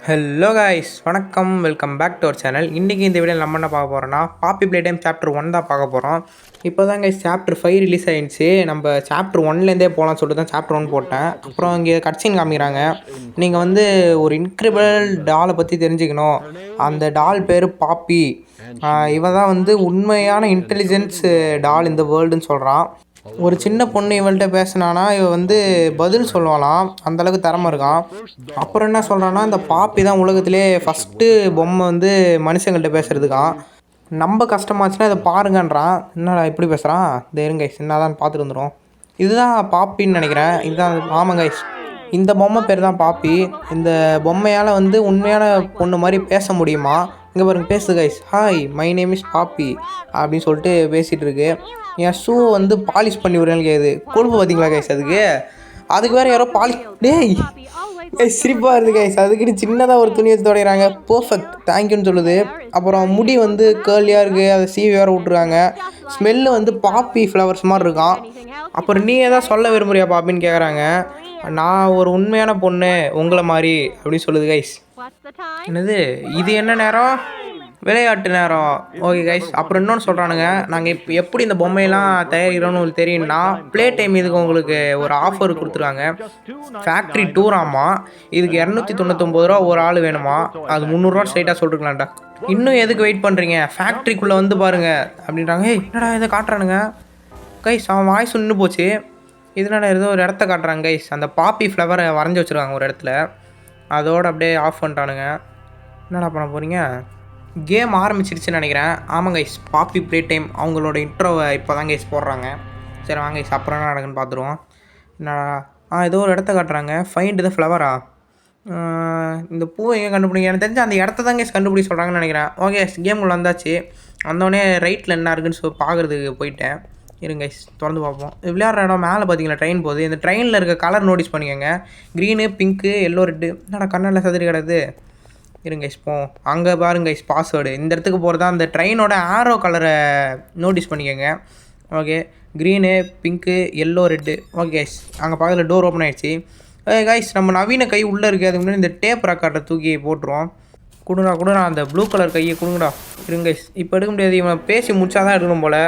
Hello guys, வணக்கம். Welcome back to our channel. இன்றைக்கி இந்த வீடியோவில் நம்ம என்ன பார்க்க போகிறோன்னா, பாப்பி ப்ளே டைம் சாப்டர் 1 தான் பார்க்க போகிறோம். இப்போ தான் கைஸ் சாப்டர் 5 ரிலீஸ் ஆகிடுச்சு. நம்ம சாப்டர் 1லேருந்தே போகலான்னு சொல்லிட்டு தான் சாப்டர் 1 போட்டேன். அப்புறம் இங்கே கட்சின் காமிக்கிறாங்க. நீங்கள் வந்து ஒரு இன்க்ரிபிள் டாலை பற்றி தெரிஞ்சுக்கணும். அந்த டால் பேர் பாப்பி. இவன் தான் வந்து உண்மையான இன்டெலிஜென்ஸ் டால் இந்த வேர்ல்டுன்னு சொல்கிறான். ஒரு சின்ன பொண்ணு இவள்கிட்ட பேசினானா இவன் வந்து பதில் சொல்லுவாளாம். அந்தளவுக்கு திறமை இருக்கான். அப்புறம் என்ன சொல்கிறான்னா, இந்த பாப்பி தான் உலகத்திலே ஃபஸ்ட்டு பொம்மை வந்து மனுஷங்கள்கிட்ட பேசுகிறதுக்கான். நம்ம கஷ்டமாச்சுன்னா இதை பாருங்கன்றான். என்னடா இப்படி பேசுகிறான்? இந்த இருங்க கைஸ், என்னதான் பார்த்துட்டு வந்துடும். இதுதான் பாப்பின்னு நினைக்கிறேன். இதுதான். ஆமாம் கைஸ், இந்த பொம்மை பேர் தான் பாப்பி. இந்த பொம்மையால் வந்து உண்மையான பொண்ணு மாதிரி பேச முடியுமா? இங்கே பாருங்க பேசுது guys. Hi, my name is Poppy அப்படின்னு சொல்லிட்டு பேசிகிட்டு இருக்கு. என் ஷூ வந்து பாலிஷ் பண்ணி விடுறேன்னு கேட்குது. கொழுப்பு பார்த்தீங்களா கைஸ்? அதுக்கு வேறு யாரோ டேய் சிரிப்பாக இருக்குது கைஸ். அதுக்கிட்ட சின்னதாக ஒரு துணி வச்சு துடைகிறாங்க. பர்ஃபெக்ட், தேங்க்யூன்னு சொல்லுது. அப்புறம் முடி வந்து கேர்லியாக இருக்குது, அதை சீவி வேறு விட்ருக்காங்க. ஸ்மெல்லு வந்து பாப்பி ஃப்ளவர்ஸ் மாதிரி இருக்கான். அப்புறம் நீ எதாவது சொல்ல விரும்புறியா பாப்பின்னு கேட்குறாங்க. நான் ஒரு உண்மையான பொண்ணு உங்களை மாதிரி அப்படின்னு சொல்லுது கைஸ். என்னது இது? என்ன நேரம்? விளையாட்டு நேரம். Okay guys. அப்புறம் இன்னொன்று சொல்கிறானுங்க, நாங்கள் இப்போ எப்படி இந்த பொம்மையெல்லாம் தயாரிக்கிறோன்னு உங்களுக்கு தெரியும்னா, ப்ளே டைம் இதுக்கு உங்களுக்கு ஒரு ஆஃபர் கொடுத்துருக்காங்க. ஃபேக்ட்ரி டூராமா. இதுக்கு 299 ரூபா ஒரு ஆள் வேணுமா? அது 300 ஸ்ட்ரைட்டாக சொல்லிருக்கலாம்டா. இன்னும் எதுக்கு வெயிட் பண்ணுறீங்க? ஃபேக்ட்ரிக்குள்ளே வந்து பாருங்கள் அப்படின்றாங்க. என்னடா இதை காட்டுறானுங்க கைஸ்? அவன் வாய்ஸ் நின்று போச்சு. இதனால ஏதோ ஒரு இடத்த காட்டுறாங்க கைஸ். அந்த பாப்பி ஃப்ளவரை வரைஞ்சி வச்சுருக்காங்க ஒரு இடத்துல. அதோடு அப்படியே ஆஃப் பண்ணிட்டானுங்க. என்னடா பண்ண போகிறீங்க? கேம் ஆரம்பிச்சிருச்சுன்னு நினைக்கிறேன். ஆமாம் கைஸ், பாப்பி ப்ளே டைம் அவங்களோட இன்ட்ரோவை இப்போ தான் கைஸ் போடுறாங்க. சரி வாங்க கைஸ், அப்புறம் என்ன நடக்குன்னு பார்த்துருவோம். என்னடா ஏதோ ஒரு இடத்த காட்டுறாங்க. ஃபைண்ட் த ஃப்ளவரா? இந்த பூவை எங்கே கண்டுபிடிங்க? எனக்கு தெரிஞ்சு அந்த இடத்த தான் கைஸ் கண்டுபிடிக்க சொல்கிறாங்கன்னு நினைக்கிறேன். ஓகே, கேமுக்குள்ளே வந்தாச்சு. வந்தோடனே ரைட்டில் என்ன இருக்குன்னு பார்க்குறதுக்கு போயிட்டேன். இருங்க கைஸ், திறந்து பார்ப்போம். விளையாடுற இடம் மேலே பார்த்தீங்களா ட்ரெயின் போகுது. இந்த ட்ரெயினில் இருக்க கலர் நோட்டீஸ் பண்ணிக்கோங்க. Green, pink, yellow, red. என்னடா கண்ணில் சதுரி கிடக்குது? இருங்க கைஸ் போவோம். அங்கே பாருங்க கைஸ் பாஸ்வேர்டு. இந்த இடத்துக்கு போகிறதா அந்த ட்ரெயினோட ஆரோ கலரை நோட்டீஸ் பண்ணிக்கோங்க. Okay, green, pink, yellow, red. Okay guys, அங்கே பக்கத்தில் டோர் ஓப்பன் ஆகிடுச்சு. கைஸ், நம்ம நவீன கை உள்ளே இருக்குது. அதுக்கு முன்னாடி இந்த டேப் ரெக்கார்டை தூக்கி போட்டுருவோம். கொடுடா அந்த ப்ளூ கலர் கையை கொடுங்கடா. இருங்க கைஸ், இப்போ எடுக்க முடியாது. இவன் பேசி முடிச்சா தான் எடுக்கணும் போல்.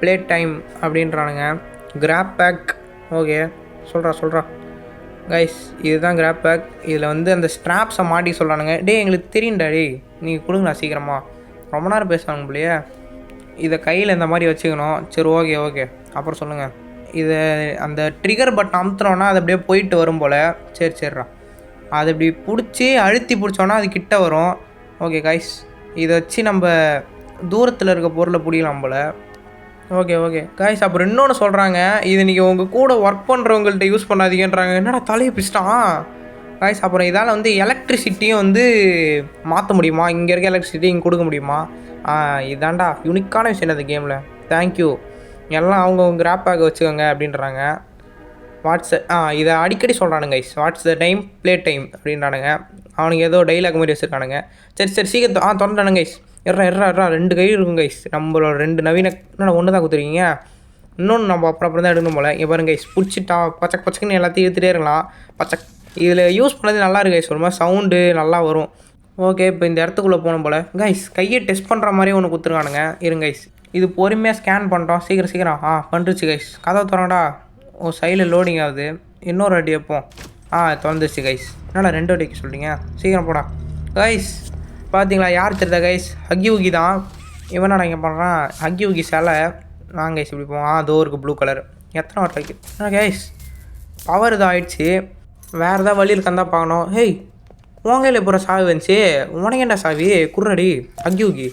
ப்ளே டைம் அப்படின்றானுங்க. Grab bag. ஓகே, சொல்கிறா கைஸ், இதுதான் கிராப் பேக். இதில் வந்து அந்த ஸ்ட்ராப்ஸை மாட்டி சொல்கிறானுங்க. எங்களுக்கு தெரியும்டா. நீங்கள் கொடுங்கண்ணா சீக்கிரமாக. ரொம்ப நேரம் பேசுவாங்க போலையே. இதை கையில் இந்த மாதிரி வச்சுக்கணும். சரி ஓகே. அப்புறம் சொல்லுங்கள். இதை அந்த ட்ரிகர் பட்டன் அமுத்துனோன்னா அது அப்படியே போயிட்டு வரும் போல். சரிடா. அது இப்படி பிடிச்சி அழுத்தி பிடிச்சோன்னா அது கிட்ட வரும். ஓகே கைஸ், இதை வச்சு நம்ம தூரத்தில் இருக்க பொருளை பிடிக்கலாம் போல். ஓகே கைஸ், அப்புறம் இன்னொன்று சொல்கிறாங்க. இது நீங்கள் உங்கள் கூட ஒர்க் பண்ணுறவங்கள்ட்ட யூஸ் பண்ணாதீங்கன்றாங்க. என்னடா தலையை பிடிச்சிட்டான் கைஸ். அப்புறம் இதால் வந்து எலக்ட்ரிசிட்டியும் வந்து மாற்ற முடியுமா? இங்கே இருக்க எலக்ட்ரிசிட்டி இங்கே கொடுக்க முடியுமா? இதாண்டா யூனிக்கான விஷயம் அந்த கேமில். தேங்க்யூ. எல்லாம் அவங்க கிராப் பேக் வச்சுக்கோங்க அப்படின்றாங்க. இதை அடிக்கடி சொல்கிறானுங்க guys. What's the time? Play time அப்படின்றானுங்க. அவனுக்கு ஏதோ டைலாக் மாதிரி வச்சுருக்கானுங்க. சரி சீக்கிரம் திறந்துட்டானுங்க கைஸ். எட்ரா 2 கை இருக்கும் கைஸ். நம்மளோட 2 நவீன ஒன்று தான் கொடுத்துருக்கீங்க. இன்னொன்று நம்ம அப்புறம் தான் எடுக்கணும் போல். இங்கே பாருங்க கைஸ், பிடிச்சிட்டா பச்சக்குன்னு எல்லாத்தையும் இழுத்துட்டே இருக்கலாம். இதில் யூஸ் பண்ணது நல்லா இருக்கு கைஸ். ஒரு மாதிரி சவுண்டு நல்லா வரும். ஓகே, இப்போ இந்த இடத்துக்குள்ளே போகணும் போல். கைஸ், கையை டெஸ்ட் பண்ணுற மாதிரி ஒன்று கொடுத்துருக்கானுங்க. இருங்க கைஸ், இது பொறுமையாக ஸ்கேன் பண்ணுறோம். சீக்கிரம் பண்ணிருச்சு கைஸ். கதவை திறங்கடா. சைடில் லோடிங் ஆகுது. இன்னொரு அடி வைப்போம். திறந்துருச்சு கைஸ். என்னடா 2 அடிக்கு சொல்லிட்டீங்க? சீக்கிரம் போடா கைஸ். பார்த்தீங்களா யார் தெரியுதா கைஸ்? ஹக்கி ஊகி தான். இவனா இங்கே பண்ணுறான். ஹக்கி ஊகி சிலை. வாங்க கைஸ், இப்படி போவோம். அதோ இருக்குது ப்ளூ கலர். எத்தனை வாட் வைக்க கைஸ்? பவர் இது ஆகிடுச்சு. வேறு ஏதாவது வழி இருக்கான் தான் பார்க்கணும். ஹேய், உங்கையில் போகிற சாவி வந்துச்சு. உனக்கு என்ன சாவி? குர்ரடி ஹக்கி ஊகி.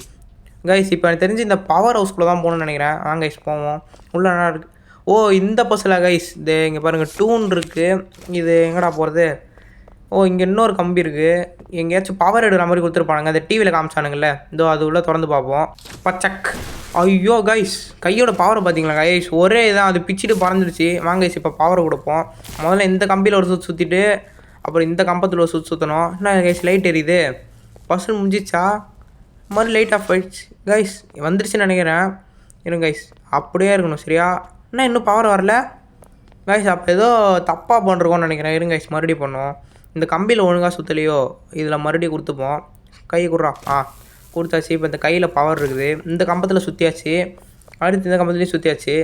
கைஸ், இப்போ எனக்கு தெரிஞ்சு இந்த பவர் ஹவுஸ்குள்ளே தான் போகணுன்னு நினைக்கிறேன். வாங்க கைஸ் போவோம். உள்ள என்ன இருக்குது? இந்த பஸ்ஸில் கைஸ். இது இங்கே பாருங்கள், டூன் இருக்குது. இது எங்கடா போகிறது? இங்கே இன்னொரு கம்பி இருக்குது. எங்கேயாச்சும் பவர் எடுக்கிற மாதிரி கொடுத்துருப்பானுங்க. அந்த டிவியில் காமிச்சானுங்கள்ல, அது உள்ளே திறந்து பார்ப்போம். பச்சக். ஐயோ கைஸ், கையோட பவரை பார்த்தீங்களா கைஸ்? ஒரே இதான், அது பிச்சுட்டு பறந்துடுச்சு. வாங்க கைஸ், இப்போ பவரை கொடுப்போம். முதல்ல இந்த கம்பியில் ஒரு சுற்றிட்டு அப்புறம் இந்த கம்பத்தில் ஒரு சுற்றணும். என்ன கைஸ், லைட் எரியுது. பஸ்ஸு முடிஞ்சிச்சா? மறுபடியும் லைட் ஆஃப் ஆயிடுச்சு கைஸ். வந்துடுச்சுன்னு நினைக்கிறேன். இருங்க கைஸ், அப்படியே இருக்கணும் சரியா? இன்னும் பவர் வரல கைஸ். அப்போ ஏதோ தப்பாக பண்ணுறோன்னு நினைக்கிறேன். இருங்க கைஸ், மறுபடியும் பண்ணுவோம். இந்த கம்பியில் ஒழுங்காக சுற்றலையோ, இதில் மறுபடியும் கொடுத்துப்போம். கை குடுறா. கொடுத்தாச்சு. இப்போ இந்த கையில் பவர் இருக்குது. இந்த கம்பத்தில் சுற்றியாச்சு. அடுத்து இந்த கம்பத்துலேயும் சுற்றியாச்சு.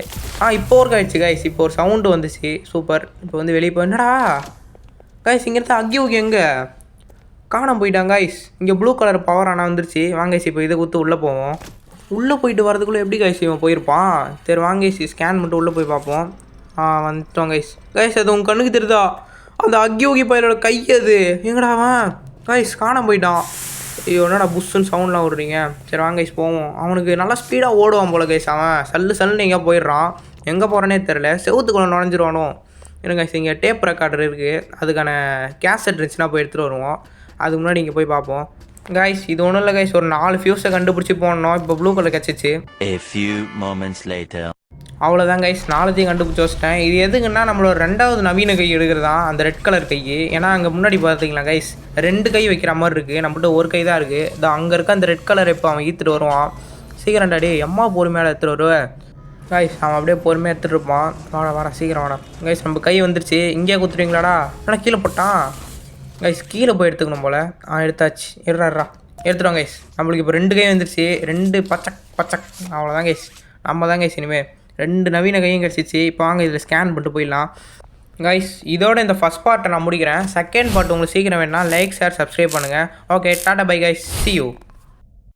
இப்போ ஒர்க் ஆகிடுச்சு கைஸ். இப்போ ஒரு சவுண்டு வந்துச்சு. சூப்பர். இப்போ வந்து வெளியே போய் என்னடா கைஸ் இங்கே அக்கி ஓகே எங்கே காணாம போயிட்டாங்க கைஸ். இங்கே ப்ளூ கலர் பவர் ஆனால் வந்துருச்சு. வாங்க கைஸ் இப்போ இதை கொடுத்து உள்ளே போவோம். உள்ளே போயிட்டு வரதுக்குள்ளே எப்படி கைஸ் இவன் போயிருப்பான்? சரி வாங்க கைஸ் ஸ்கேன் மட்டும் உள்ளே போய் பார்ப்போம். வந்துட்டோம் கைஸ். கைஸ் அது உங்கள் கண்ணுக்கு தெரியுதா? அந்த அக்யோகி பையனோட கை அது எங்கடா அவன்? கைஸ் காணாம போயிட்டான். ஐயோ என்னடா புஷ்ஷுன்னு சவுண்ட்லாம் விடுறீங்க. சரி வாங்க கைஸ் போவோம். அவனுக்கு நல்லா ஸ்பீடாக ஓடுவான் போல கைஸ். அவன் சல்லுன்னு எங்கே போயிடுறான். எங்கே போகிறானே தெரில. செவுத்துக்குள்ளே நுழைஞ்சிருவானோ. எனக்கு கைஸ் இங்கே டேப் ரெக்கார்டர் இருக்குது. அதுக்கான கேசட் இருந்துச்சுன்னா போய் எடுத்துகிட்டு வருவோம். அதுக்கு முன்னாடி இங்கே போய் பார்ப்போம். கைஸ் இது ஒன்றும் இல்லை கைஸ். ஒரு 4 ஃபியூஸை கண்டுபிடிச்சி போடணும். இப்போ ப்ளூ கலர் கிடச்சிச்சு. அவ்வளோதான் கைஸ். 4த்தையும் கண்டுபிடிச்சி வச்சிட்டேன். இது எதுக்குன்னா நம்மளோட 2வது நவீன கை எடுக்கிறதா அந்த ரெட் கலர் கை. ஏன்னா அங்கே முன்னாடி பார்த்தீங்களா கைஸ் 2 கை வைக்கிற மாதிரி இருக்குது. நம்மகிட்ட ஒரு கை தான் இருக்குது. இது அங்கே இருக்க அந்த ரெட் கலர் இப்போ அவன் ஈத்துட்டு வருவான். சீக்கிரம் டாடி எம்மா பொறுமையாக எடுத்துகிட்டு வருவேன் கைஸ். அவன் அப்படியே பொறுமையாக எடுத்துகிட்டு இருப்பான். வாடா சீக்கிரம் வாடா கைஸ். நம்ம கை வந்துருச்சு. இங்கேயே கொடுத்துட்டீங்களாடா? ஆனால் கீழே போட்டான் கைஸ். கீழே போய் எடுத்துக்கணும் போல். எடுத்தாச்சு. எடுத்துட்டோம் கைஸ். நம்மளுக்கு இப்போ 2 கை வந்துருச்சு. 2 பச்சக். அவ்வளோதான் கைஸ். நம்ம தான் கைஸ் இனிமேல் 2 நவீன கையும் கிடச்சிச்சு. இப்போ வாங்க இதில் ஸ்கேன் பண்ணிட்டு போயிடலாம் கைஸ். இதோட இந்த ஃபஸ்ட் பார்ட்டை நான் முடிக்கிறேன். செகண்ட் பார்ட் உங்களுக்கு சீக்கிரம் வேணும்னா லைக் ஷேர் சப்ஸ்கிரைப் பண்ணுங்கள். Okay tata bye guys. see you.